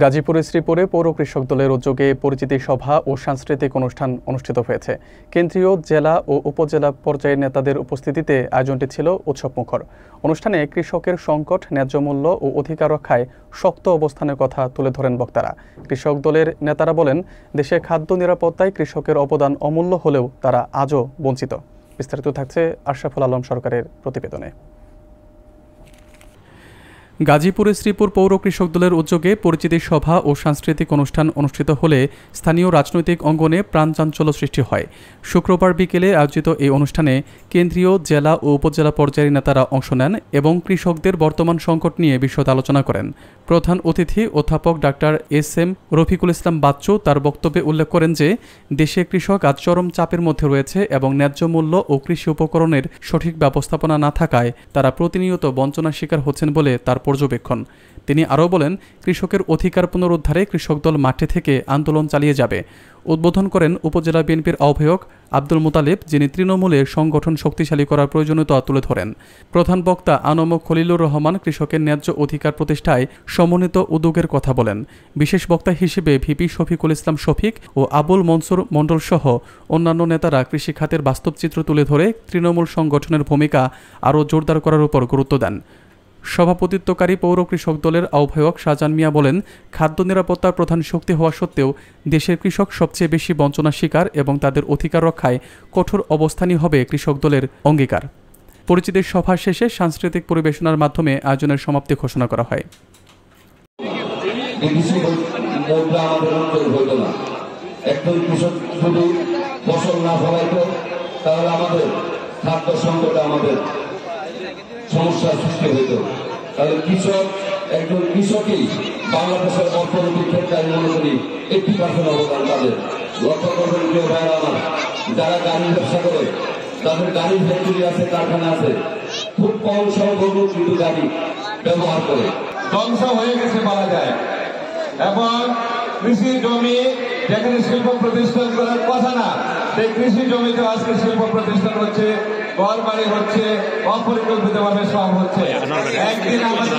গাজীপুরের শ্রীপুরে পৌর কৃষক দলের উদ্যোগে পরিচিতি সভা ও সাংস্কৃতিক অনুষ্ঠান অনুষ্ঠিত হয়েছে। কেন্দ্রীয়, জেলা ও উপজেলা পর্যায়ের নেতাদের উপস্থিতিতে আয়োজনটি ছিল উৎসবমুখর। অনুষ্ঠানে কৃষকের সংকট, ন্যায্য মূল্য ও অধিকার রক্ষায় শক্ত অবস্থানের কথা তুলে ধরেন বক্তারা। কৃষক দলের নেতারা বলেন, দেশে খাদ্য নিরাপত্তায় কৃষকের অবদান অমূল্য হলেও তারা আজও বঞ্চিত। বিস্তারিত থাকছে আশরাফুল আলম সরকারের প্রতিবেদনে। গাজীপুরে শ্রীপুর পৌর কৃষক দলের উদ্যোগে পরিচিতি সভা ও সাংস্কৃতিক অনুষ্ঠান অনুষ্ঠিত হলে স্থানীয় রাজনৈতিক অঙ্গনে প্রাণচাঞ্চল্য সৃষ্টি হয়। শুক্রবার বিকেলে আয়োজিত এই অনুষ্ঠানে কেন্দ্রীয়, জেলা ও উপজেলা পর্যায়ের নেতারা অংশ নেন এবং কৃষকদের বর্তমান সংকট নিয়ে বিশদ আলোচনা করেন। প্রধান অতিথি অধ্যাপক ডাক্তার এস.এম. রফিকুল ইসলাম বাচ্চু তার বক্তব্যে উল্লেখ করেন যে, দেশে কৃষক আজ চরম চাপের মধ্যে রয়েছে এবং ন্যায্য মূল্য ও কৃষি উপকরণের সঠিক ব্যবস্থাপনা না থাকায় তারা প্রতিনিয়ত বঞ্চনার শিকার হচ্ছেন বলে তার পর্যবেক্ষণ। তিনি আরও বলেন, কৃষকের অধিকার পুনরুদ্ধারে কৃষক দল মাঠে থেকে আন্দোলন চালিয়ে যাবে। উদ্বোধন করেন উপজেলা বিএনপির আহ্বায়ক আব্দুল মুতালিব, যিনি তৃণমূলের সংগঠন শক্তিশালী করার প্রয়োজনীয়তা তুলে ধরেন। প্রধান বক্তা আনম খলিলুর রহমান কৃষকের ন্যায্য অধিকার প্রতিষ্ঠায় সমন্বিত উদ্যোগের কথা বলেন। বিশেষ বক্তা হিসেবে ভিপি শফিকুল ইসলাম শফিক ও আবুল মনসুর মণ্ডল সহ অন্যান্য নেতারা কৃষি খাতের বাস্তব চিত্র তুলে ধরে তৃণমূল সংগঠনের ভূমিকা আরও জোরদার করার উপর গুরুত্ব দেন। সভাপতিত্বকারী পৌর কৃষক দলের আহ্বায়ক শাহজাহান মিয়া বলেন, খাদ্য নিরাপত্তার প্রধান শক্তি হওয়া সত্ত্বেও দেশের কৃষক সবচেয়ে বেশি বঞ্চনার শিকার এবং তাদের অধিকার রক্ষায় কঠোর অবস্থানই হবে কৃষক দলের অঙ্গীকার। পরিচিতি সভা শেষে সাংস্কৃতিক পরিবেশনার মাধ্যমে আয়োজনের সমাপ্তি ঘোষণা করা হয়। একজন কৃষক যদি ফসল না ফলাইতো তাহলে আমাদের খাদ্য সংকটে আমাদের সমস্যার সৃষ্টি হইত। তাহলে কৃষক, একজন কৃষকই বাংলাদেশের অর্থনৈতিক ক্ষেত্রে আমি মনে করি 80% অবদান তাদের। লক্ষ্য করবেন প্রিয় ভাইরা আমার, যারা গাড়ির ব্যবসা করে, তাদের গাড়ির ফ্যাক্টরি আছে, কারখানা আছে, খুব কম সংখ্যক কিন্তু গাড়ি ব্যবহার করে ধ্বংস হয়ে গেছে বলা যায়। এবং কৃষি জমি যেখানে শিল্প প্রতিষ্ঠান করার কথা না, সেই কৃষি জমিতে আজকে শিল্প প্রতিষ্ঠান হচ্ছে, ঘর বাড়ি হচ্ছে, অপরিকল্পিতভাবে সব হচ্ছে। একদিন আমাদের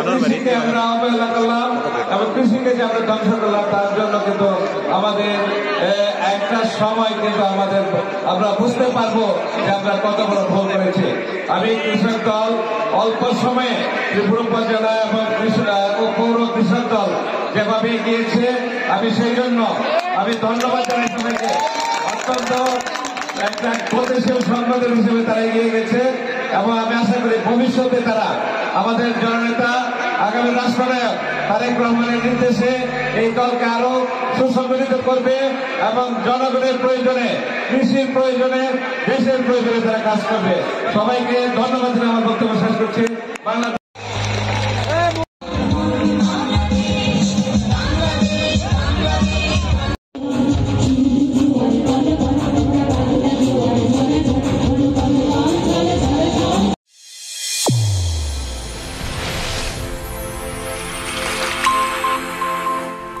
কৃষিকে আমরা অবহেলা করলাম এবং কৃষিকে যে আমরা ধ্বংস করলাম, তার জন্য কিন্তু আমাদের একটা সময় কিন্তু আমরা বুঝতে পারবো যে আমরা কত বড় ভুল করেছি। আমি কৃষক দল অল্প সময়ে ত্রিপুরা উপজেলা এবং পৌর কৃষক দল যেভাবে গিয়েছে, আমি সেই জন্য ধন্যবাদ জানাই সবাইকে। অত্যন্ত একটা গতিশীল সংগঠন হিসেবে তারা এগিয়ে গেছে এবং আমি আশা করি ভবিষ্যতে তারা আমাদের জননেতা, আগামী রাষ্ট্রনায়ক তারেক রহমানের নির্দেশে এই দলকে আরো সুসংগঠিত করবে এবং জনগণের প্রয়োজনে, কৃষির প্রয়োজনে, দেশের প্রয়োজনে তারা কাজ করবে। সবাইকে ধন্যবাদ জানিয়ে আমার বক্তব্য শেষ করছি। বাংলাদেশ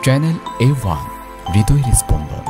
চ্যানেল A1 হৃদয়ের স্পন্দন।